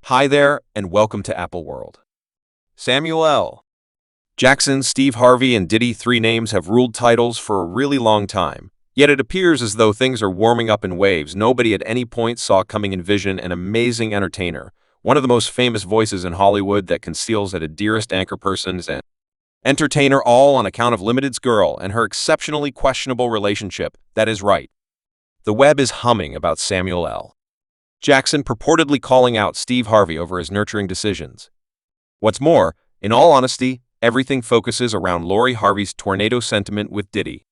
Hi there, and welcome to Apple World. Samuel L. Jackson, Steve Harvey, and Diddy, three names have ruled titles for a really long time. Yet it appears as though things are warming up in waves nobody at any point saw coming. Envision, an amazing entertainer, one of the most famous voices in Hollywood that conceals at a dearest anchor persons and entertainer, all on account of Limited's girl and her exceptionally questionable relationship. That is right. The web is humming about Samuel L. Jackson purportedly calling out Steve Harvey over his nurturing decisions. What's more, in all honesty, everything focuses around Lori Harvey's tornado sentiment with Diddy.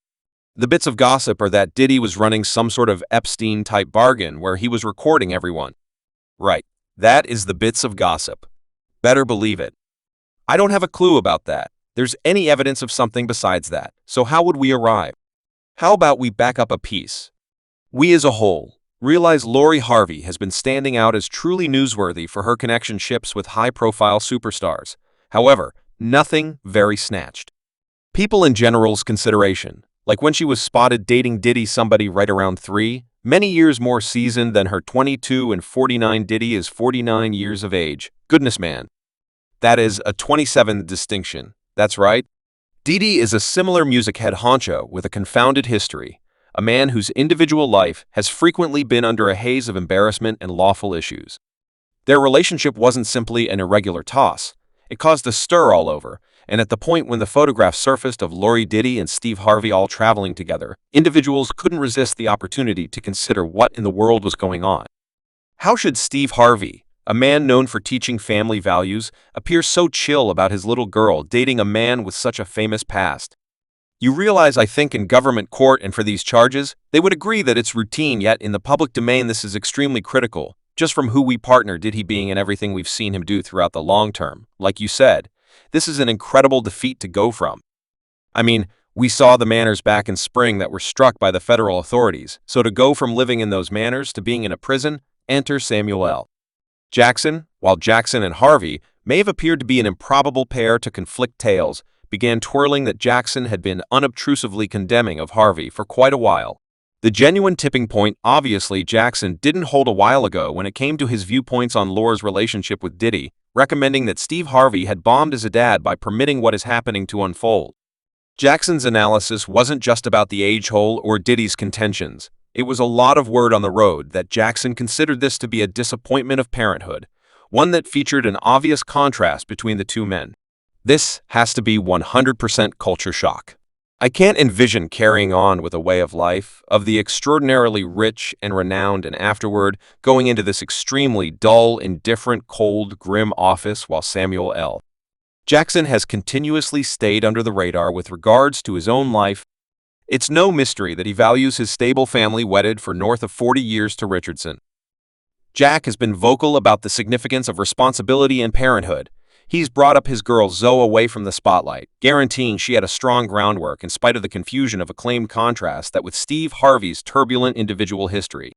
The bits of gossip are that Diddy was running some sort of Epstein-type bargain where he was recording everyone. Right, that is the bits of gossip. Better believe it. I don't have a clue about that. There's any evidence of something besides that, so how would we arrive? How about we back up a piece? We as a whole realize Lori Harvey has been standing out as truly newsworthy for her connectionships with high-profile superstars. However, nothing very snatched. People in general's consideration, like when she was spotted dating Diddy, somebody right around 3, many years more seasoned than her 22 and 49. Diddy is 49 years of age. Goodness man. That is a 27th distinction. That's right. Diddy is a similar music head honcho with a confounded history. A man whose individual life has frequently been under a haze of embarrassment and lawful issues. Their relationship wasn't simply an irregular toss. It caused a stir all over, and at the point when the photograph surfaced of Lori, Diddy, and Steve Harvey all traveling together, individuals couldn't resist the opportunity to consider what in the world was going on. How should Steve Harvey, a man known for teaching family values, appear so chill about his little girl dating a man with such a famous past? You realize, I think, in government court and for these charges, they would agree that it's routine, yet in the public domain this is extremely critical, just from who we partner Diddy being and everything we've seen him do throughout the long term. Like you said, this is an incredible defeat to go from. I mean, we saw the manners back in spring that were struck by the federal authorities, so to go from living in those manners to being in a prison, enter Samuel L. Jackson. While Jackson and Harvey may have appeared to be an improbable pair to conflict tales, began twirling that Jackson had been unobtrusively condemning of Harvey for quite a while. The genuine tipping point, obviously, Jackson didn't hold a while ago when it came to his viewpoints on Lori's relationship with Diddy, recommending that Steve Harvey had bombed as a dad by permitting what is happening to unfold. Jackson's analysis wasn't just about the age hole or Diddy's contentions. It was a lot of word on the road that Jackson considered this to be a disappointment of parenthood, one that featured an obvious contrast between the two men. This has to be 100% culture shock. I can't envision carrying on with a way of life of the extraordinarily rich and renowned and afterward going into this extremely dull, indifferent, cold, grim office while Samuel L. Jackson has continuously stayed under the radar with regards to his own life. It's no mystery that he values his stable family wedded for north of 40 years to Richardson. Jack has been vocal about the significance of responsibility and parenthood. He's brought up his girl Zoe away from the spotlight, guaranteeing she had a strong groundwork in spite of the confusion of acclaimed contrast that with Steve Harvey's turbulent individual history.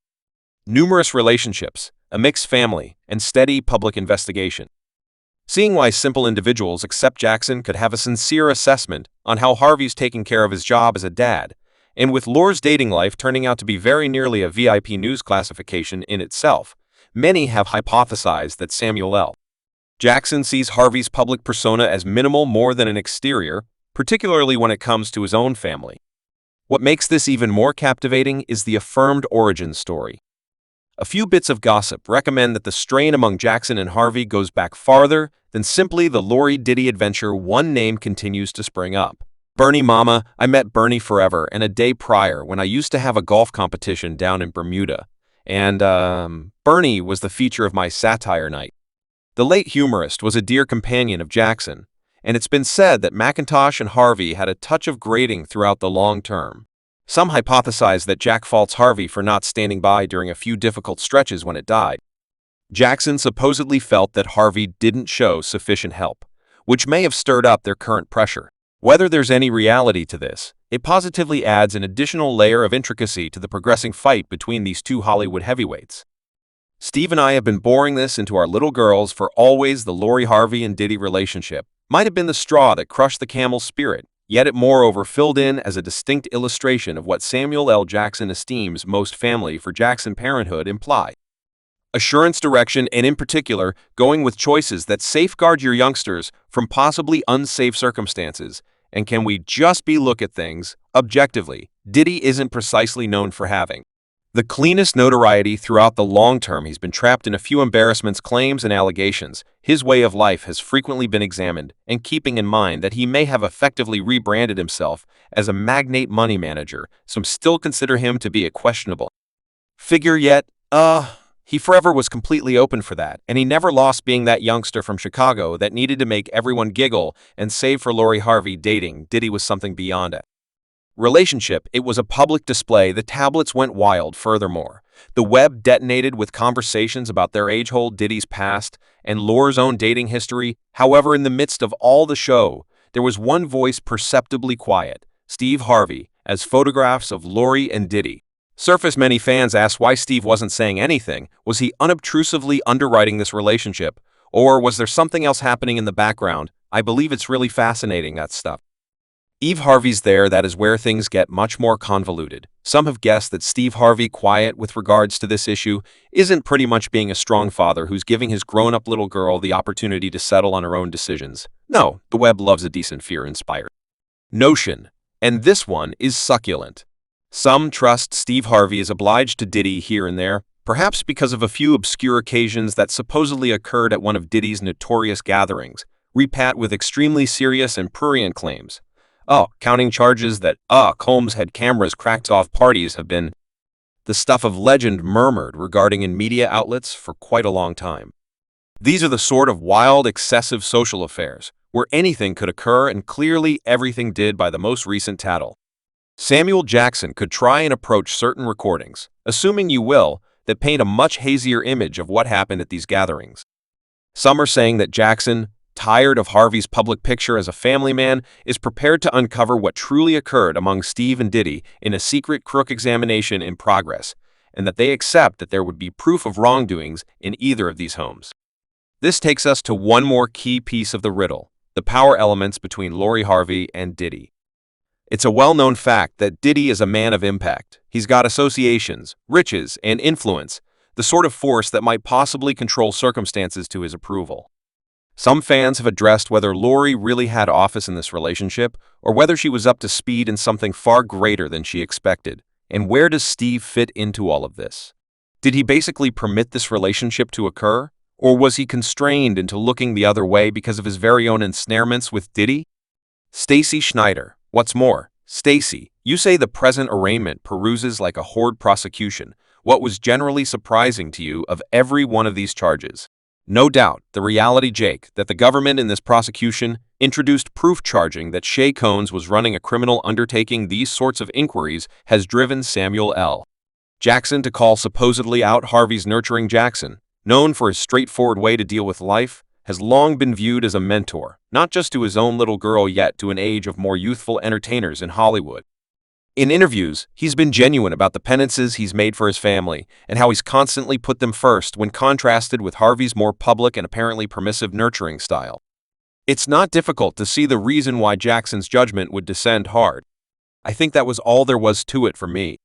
Numerous relationships, a mixed family, and steady public investigation. Seeing why simple individuals except Jackson could have a sincere assessment on how Harvey's taking care of his job as a dad, and with Lori's dating life turning out to be very nearly a VIP news classification in itself, many have hypothesized that Samuel L. Jackson sees Harvey's public persona as minimal more than an exterior, particularly when it comes to his own family. What makes this even more captivating is the affirmed origin story. A few bits of gossip recommend that the strain among Jackson and Harvey goes back farther than simply the Lori Diddy adventure. One name continues to spring up. Bernie Mama. I met Bernie forever and a day prior when I used to have a golf competition down in Bermuda. And, Bernie was the feature of my satire night. The late humorist was a dear companion of Jackson, and it's been said that McIntosh and Harvey had a touch of grating throughout the long term. Some hypothesize that Jack faults Harvey for not standing by during a few difficult stretches when it died. Jackson supposedly felt that Harvey didn't show sufficient help, which may have stirred up their current pressure. Whether there's any reality to this, it positively adds an additional layer of intricacy to the progressing fight between these two Hollywood heavyweights. Steve and I have been boring this into our little girls for always. The Lori Harvey and Diddy relationship might have been the straw that crushed the camel's spirit, yet it moreover filled in as a distinct illustration of what Samuel L. Jackson esteems most family for Jackson parenthood imply. assurance, direction, and in particular, going with choices that safeguard your youngsters from possibly unsafe circumstances. And can we just look at things objectively? Diddy isn't precisely known for having the cleanest notoriety throughout the long term. He's been trapped in a few embarrassments, claims, and allegations. His way of life has frequently been examined, and keeping in mind that he may have effectively rebranded himself as a magnate money manager, some still consider him to be a questionable figure, yet, he forever was completely open for that, and he never lost being that youngster from Chicago that needed to make everyone giggle, and save for Lori Harvey. Dating Diddy was something beyond it. Relationship, it was a public display. The tablets went wild. Furthermore, the web detonated with conversations about their age-old Diddy's past and Lori's own dating history. However, in the midst of all the show, there was one voice perceptibly quiet: Steve Harvey. As photographs of Lori and Diddy surfaced, many fans asked why Steve wasn't saying anything. Was he unobtrusively underwriting this relationship, or was there something else happening in the background? I believe it's really fascinating, that stuff. Steve Harvey's there. That is where things get much more convoluted. Some have guessed that Steve Harvey, quiet with regards to this issue, isn't pretty much being a strong father who's giving his grown-up little girl the opportunity to settle on her own decisions. No, the web loves a decent fear-inspired notion, and this one is succulent. Some trust Steve Harvey is obliged to Diddy here and there, perhaps because of a few obscure occasions that supposedly occurred at one of Diddy's notorious gatherings, repat with extremely serious and prurient claims. Counting charges that, Combs had cameras cracked off parties have been the stuff of legend murmured regarding in media outlets for quite a long time. These are the sort of wild, excessive social affairs where anything could occur, and clearly everything did by the most recent tattle. Samuel Jackson could try and approach certain recordings, assuming you will, that paint a much hazier image of what happened at these gatherings. Some are saying that Jackson, tired of Harvey's public picture as a family man, is prepared to uncover what truly occurred among Steve and Diddy in a secret crook examination in progress, and that they accept that there would be proof of wrongdoings in either of these homes. This takes us to one more key piece of the riddle: the power elements between Lori Harvey and Diddy. It's a well-known fact that Diddy is a man of impact. He's got associations, riches, and influence, the sort of force that might possibly control circumstances to his approval. Some fans have addressed whether Lori really had office in this relationship, or whether she was up to speed in something far greater than she expected. And where does Steve fit into all of this? Did he basically permit this relationship to occur, or was he constrained into looking the other way because of his very own ensnarements with Diddy? Stacy Schneider. What's more, Stacy, you say the present arraignment peruses like a horde prosecution. What was generally surprising to you of every one of these charges? No doubt, the reality, Jake, that the government in this prosecution introduced proof charging that Shay Combs was running a criminal undertaking. These sorts of inquiries has driven Samuel L. Jackson to call supposedly out Harvey's nurturing. Jackson, known for his straightforward way to deal with life, has long been viewed as a mentor, not just to his own little girl, yet to an age of more youthful entertainers in Hollywood. In interviews, he's been genuine about the penances he's made for his family, and how he's constantly put them first when contrasted with Harvey's more public and apparently permissive nurturing style. It's not difficult to see the reason why Jackson's judgment would descend hard. I think that was all there was to it for me.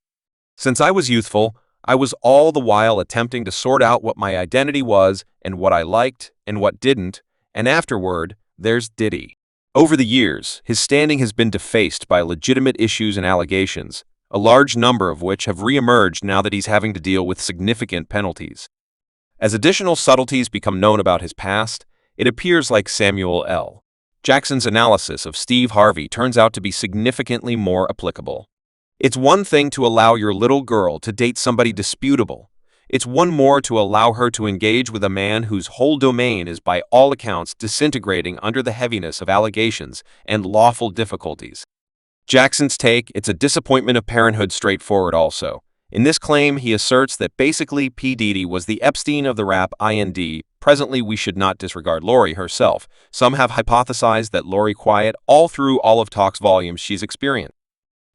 Since I was youthful, I was all the while attempting to sort out what my identity was and what I liked and what didn't, and afterward, there's Diddy. Over the years, his standing has been defaced by legitimate issues and allegations, a large number of which have re-emerged now that he's having to deal with significant penalties. As additional subtleties become known about his past, it appears like Samuel L. Jackson's analysis of Steve Harvey turns out to be significantly more applicable. It's one thing to allow your little girl to date somebody disputable. It's one more to allow her to engage with a man whose whole domain is by all accounts disintegrating under the heaviness of allegations and lawful difficulties. Jackson's take: it's a disappointment of parenthood. Straightforward also. In this claim, he asserts that basically P. Diddy was the Epstein of the rap ind. Presently, we should not disregard Lori herself. Some have hypothesized that Lori quiet all through all of Talk's volumes she's experienced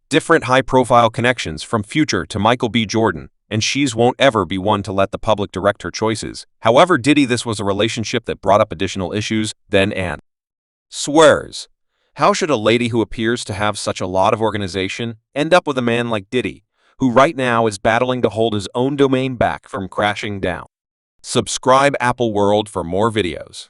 different high-profile connections, from Future to Michael B. Jordan, and she's won't ever be one to let the public direct her choices. However, Diddy, this was a relationship that brought up additional issues, then and swears. How should a lady who appears to have such a lot of organization end up with a man like Diddy, who right now is battling to hold his own domain back from crashing down? Subscribe Apple World for more videos.